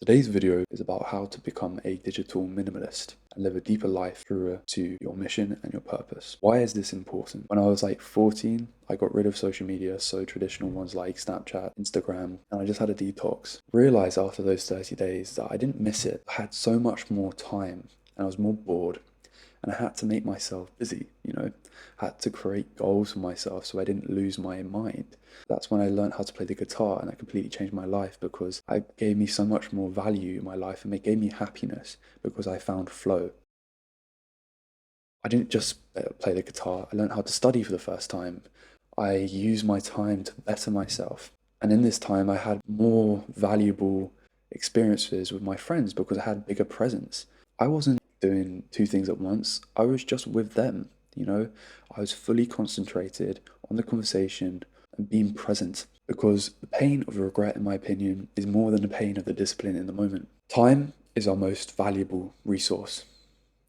Today's video is about how to become a digital minimalist and live a deeper life truer to your mission and your purpose. Why is this important? When I was like 14, I got rid of social media, so traditional ones like Snapchat, Instagram, and I just had a detox. Realized after those 30 days that I didn't miss it. I had so much more time and I was more bored, and I had to make myself busy, I had to create goals for myself so I didn't lose my mind. That's when I learned how to play the guitar, and that completely changed my life because it gave me so much more value in my life, and it gave me happiness because I found flow. I didn't just play the guitar, I learned how to study for the first time. I used my time to better myself. And in this time, I had more valuable experiences with my friends because I had bigger presence. I wasn't doing two things at once, I was just with them, I was fully concentrated on the conversation and being present because the pain of regret, in my opinion, is more than the pain of the discipline in the moment. Time is our most valuable resource,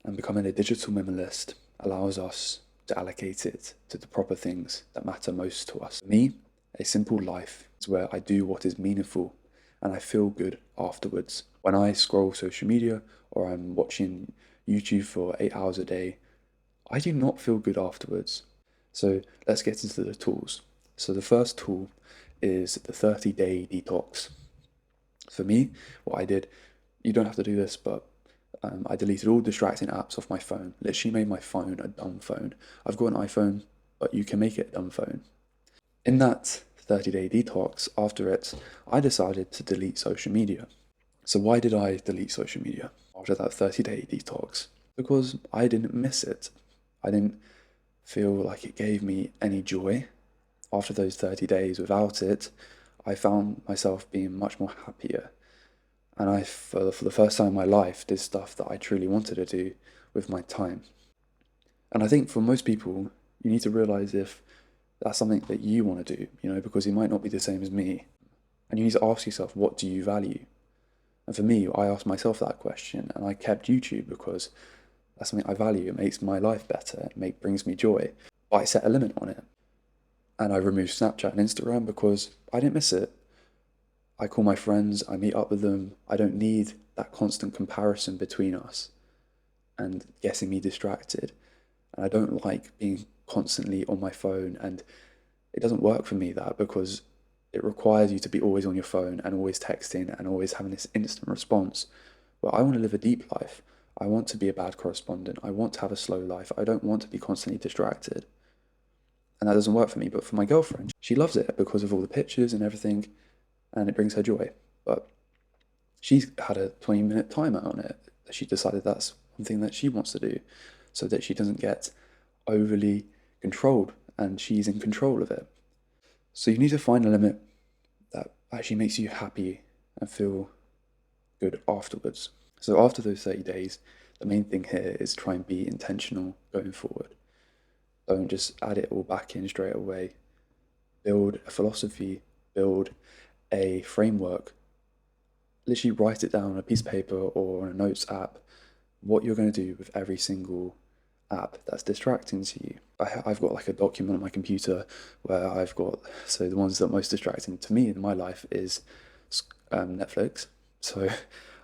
and becoming a digital minimalist allows us to allocate it to the proper things that matter most to us. For me, a simple life is where I do what is meaningful and I feel good afterwards. When I scroll social media or I'm watching YouTube for 8 hours a day, I do not feel good afterwards. So let's get into the tools. So the first tool is the 30-day detox. For me, what I did, you don't have to do this, but I deleted all distracting apps off my phone. Literally made my phone a dumb phone. I've got an iPhone, but you can make it a dumb phone. In that 30-day detox, after it, I decided to delete social media. So why did I delete social media after that 30-day detox? Because I didn't miss it. I didn't feel like it gave me any joy. After those 30 days without it, I found myself being much more happier. And for the first time in my life, did stuff that I truly wanted to do with my time. And I think for most people, you need to realize if that's something that you want to do, because it might not be the same as me. And you need to ask yourself, what do you value? And for me, I asked myself that question, and I kept YouTube because that's something I value. It makes my life better, brings me joy. But I set a limit on it. And I removed Snapchat and Instagram because I didn't miss it. I call my friends, I meet up with them. I don't need that constant comparison between us and getting me distracted. And I don't like being constantly on my phone, and it doesn't work for me that because it requires you to be always on your phone and always texting and always having this instant response. But I want to live a deep life. I want to be a bad correspondent. I want to have a slow life. I don't want to be constantly distracted. And that doesn't work for me. But for my girlfriend, she loves it because of all the pictures and everything, and it brings her joy. But she's had a 20-minute timer on it. She decided that's one thing that she wants to do so that she doesn't get overly controlled, and she's in control of it. So you need to find a limit that actually makes you happy and feel good afterwards. So after those 30 days, the main thing here is try and be intentional going forward. Don't just add it all back in straight away. Build a philosophy, build a framework. Literally write it down on a piece of paper or on a notes app, what you're going to do with every single app that's distracting to you. I've got like a document on my computer where I've got, so the ones that are most distracting to me in my life is Netflix. So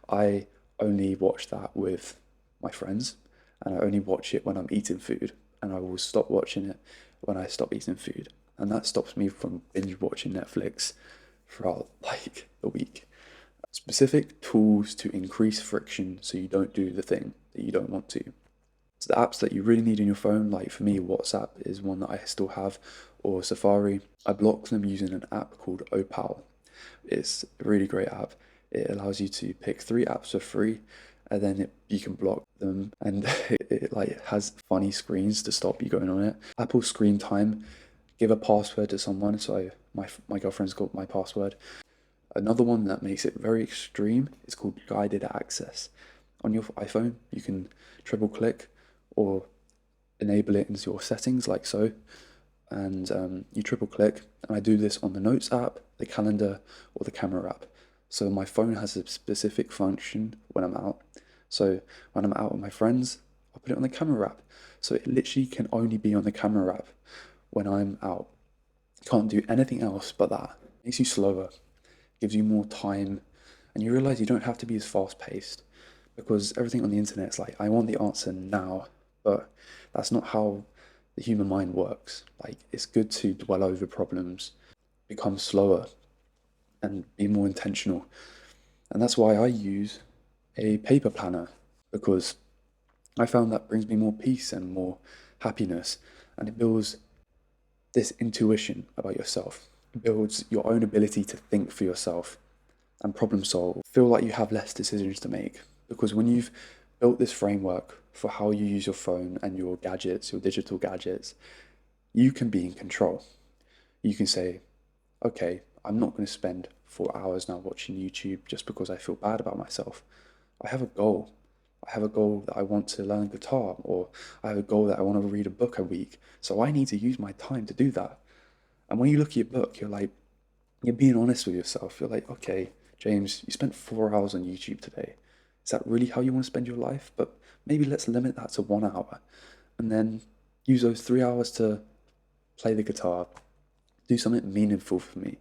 I only watch that with my friends, and I only watch it when I'm eating food, and I will stop watching it when I stop eating food. And that stops me from binge watching Netflix throughout like the week. Specific tools to increase friction so you don't do the thing that you don't want to. So the apps that you really need in your phone, like for me, WhatsApp is one that I still have, or Safari. I block them using an app called Opal. It's a really great app. It allows you to pick 3 apps for free, and then you can block them, and it like has funny screens to stop you going on it. Apple Screen Time, give a password to someone. So my girlfriend's got my password. Another one that makes it very extreme is called guided access. On your iPhone, you can triple click or enable it into your settings like so, and you triple click, and I do this on the Notes app, the calendar, or the camera app. So my phone has a specific function when I'm out. So when I'm out with my friends, I'll put it on the camera app. So it literally can only be on the camera app when I'm out. Can't do anything else but that. Makes you slower, gives you more time And you realize you don't have to be as fast paced because everything on the internet's like, I want the answer now, but that's not how the human mind works. Like, it's good to dwell over problems, become slower, and be more intentional. And that's why I use a paper planner, because I found that brings me more peace and more happiness, and it builds this intuition about yourself. It builds your own ability to think for yourself and problem solve. Feel like you have less decisions to make, because when you've built this framework for how you use your phone and your gadgets, your digital gadgets, you can be in control. You can say, okay, I'm not going to spend 4 hours now watching YouTube just because I feel bad about myself. I have a goal. I have a goal that I want to learn guitar, or I have a goal that I want to read a book a week. So I need to use my time to do that. And when you look at your book, you're being honest with yourself. You're like, okay, James, you spent 4 hours on YouTube today. Is that really how you want to spend your life? But maybe let's limit that to 1 hour, and then use those 3 hours to play the guitar, do something meaningful for me,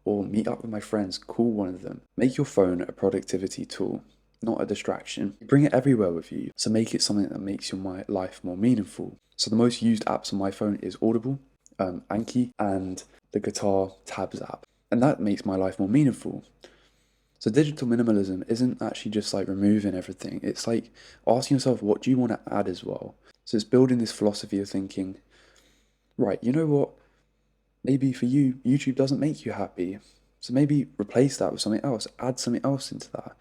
or meet up with my friends, call one of them. Make your phone a productivity tool, not a distraction. Bring it everywhere with you, so make it something that makes your life more meaningful. So the most used apps on my phone is Audible, Anki, and the Guitar Tabs app. And that makes my life more meaningful. So digital minimalism isn't actually just like removing everything. It's like asking yourself, what do you want to add as well? So it's building this philosophy of thinking, right, you know what? Maybe for you, YouTube doesn't make you happy. So maybe replace that with something else, add something else into that.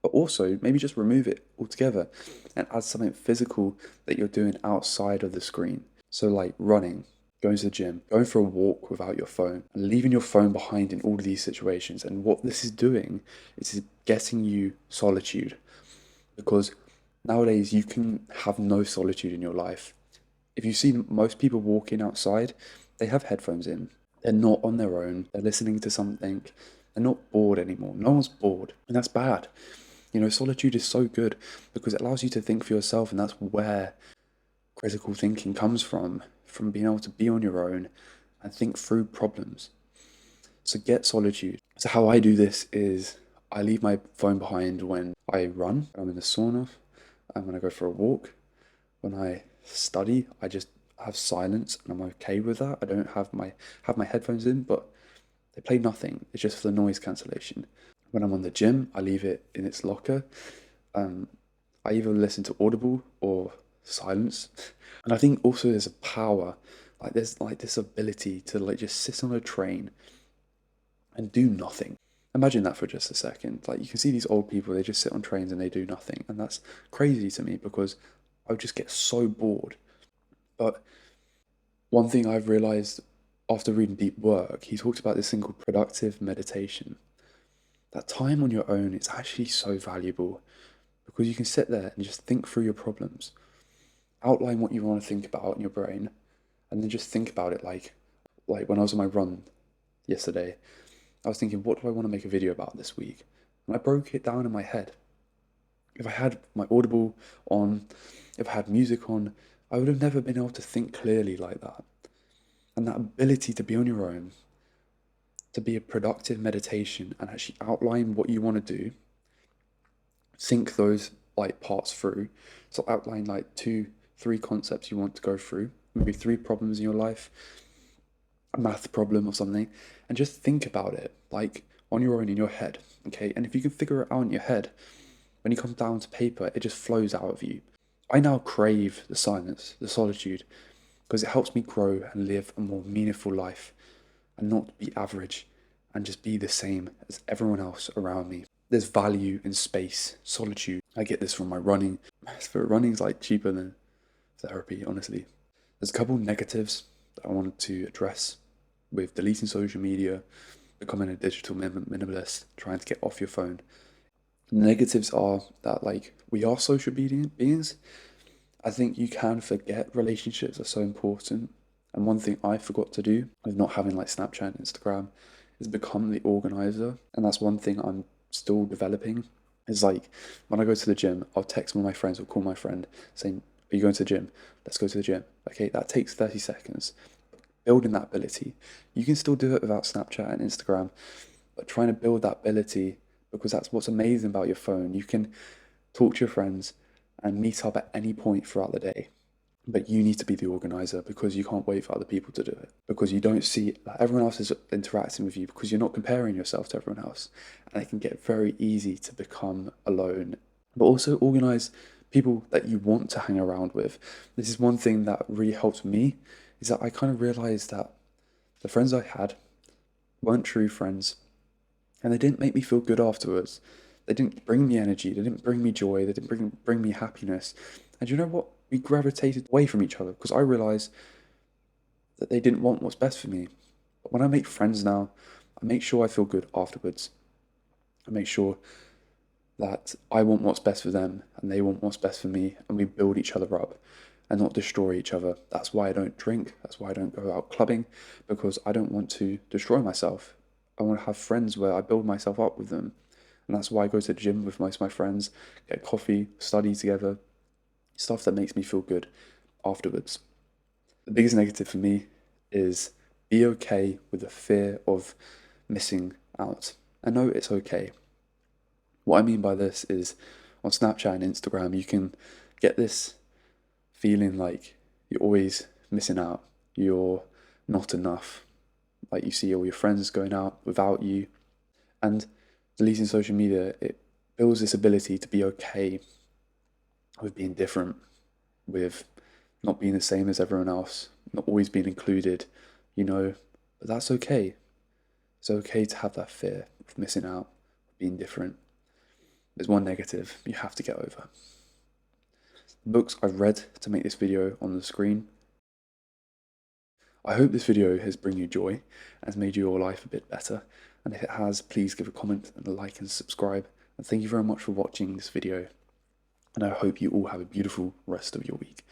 But also, maybe just remove it altogether and add something physical that you're doing outside of the screen. So like running, going to the gym, going for a walk without your phone, and leaving your phone behind in all of these situations. And what this is doing is getting you solitude. Because nowadays you can have no solitude in your life. If you see most people walking outside, they have headphones in. They're not on their own. They're listening to something. They're not bored anymore. No one's bored. And that's bad. You know, solitude is so good because it allows you to think for yourself, and that's where critical thinking comes from being able to be on your own and think through problems. So get solitude. So how I do this is I leave my phone behind when I run, when I'm in the sauna, and when I go for a walk. When I study, I just have silence and I'm okay with that. I don't have my headphones in, but they play nothing. It's just for the noise cancellation. When I'm on the gym, I leave it in its locker. I either listen to Audible or silence. And I think also there's a power, like there's like this ability to like just sit on a train and do nothing. Imagine that for just a second. Like you can see these old people, they just sit on trains and they do nothing. And that's crazy to me because I would just get so bored. But one thing I've realized after reading Deep Work, he talks about this thing called productive meditation. That time on your own is actually so valuable because you can sit there and just think through your problems, outline what you want to think about in your brain, and then just think about it like when I was on my run yesterday, I was thinking, what do I want to make a video about this week? And I broke it down in my head. If I had my Audible on, if I had music on, I would have never been able to think clearly like that. And that ability to be on your own, to be a productive meditation and actually outline what you want to do, think those like parts through. So outline like 2-3 concepts you want to go through, maybe 3 problems in your life, a math problem or something, and just think about it like on your own in your head, okay? And if you can figure it out in your head, when you come down to paper, it just flows out of you. I now crave the silence, the solitude, because it helps me grow and live a more meaningful life and not be average and just be the same as everyone else around me. There's value in space, solitude. I get this from my running. Running's like cheaper than therapy, honestly. There's a couple negatives that I wanted to address with deleting social media, becoming a digital minimalist, trying to get off your phone. The negatives are that like we are social beings. I think you can forget relationships are so important. And one thing I forgot to do with not having like Snapchat and Instagram is become the organizer. And that's one thing I'm still developing. Is like when I go to the gym, I'll text one of my friends or call my friend saying, are you going to the gym? Let's go to the gym. Okay, that takes 30 seconds. Building that ability. You can still do it without Snapchat and Instagram, but trying to build that ability because that's what's amazing about your phone. You can talk to your friends and meet up at any point throughout the day. But you need to be the organizer because you can't wait for other people to do it. Because you don't see everyone else is interacting with you because you're not comparing yourself to everyone else. And it can get very easy to become alone. But also organize people that you want to hang around with. This is one thing that really helped me, is that I kind of realized that the friends I had weren't true friends. And they didn't make me feel good afterwards. They didn't bring me energy. They didn't bring me joy. They didn't bring me happiness. And you know what? We gravitated away from each other because I realized that they didn't want what's best for me. But when I make friends now, I make sure I feel good afterwards. I make sure that I want what's best for them and they want what's best for me, and we build each other up and not destroy each other. That's why I don't drink. That's why I don't go out clubbing, because I don't want to destroy myself. I want to have friends where I build myself up with them. And that's why I go to the gym with most of my friends, get coffee, study together, stuff that makes me feel good afterwards. The biggest negative for me is be okay with the fear of missing out. I know it's okay. What I mean by this is on Snapchat and Instagram, you can get this feeling like you're always missing out. You're not enough. Like you see all your friends going out without you. And deleting social media, it builds this ability to be okay with being different, with not being the same as everyone else, not always being included, but that's okay. It's okay to have that fear of missing out, of being different. There's one negative you have to get over. The books I've read to make this video on the screen. I hope this video has brought you joy and has made your life a bit better. And if it has, please give a comment and a like and subscribe. And thank you very much for watching this video. And I hope you all have a beautiful rest of your week.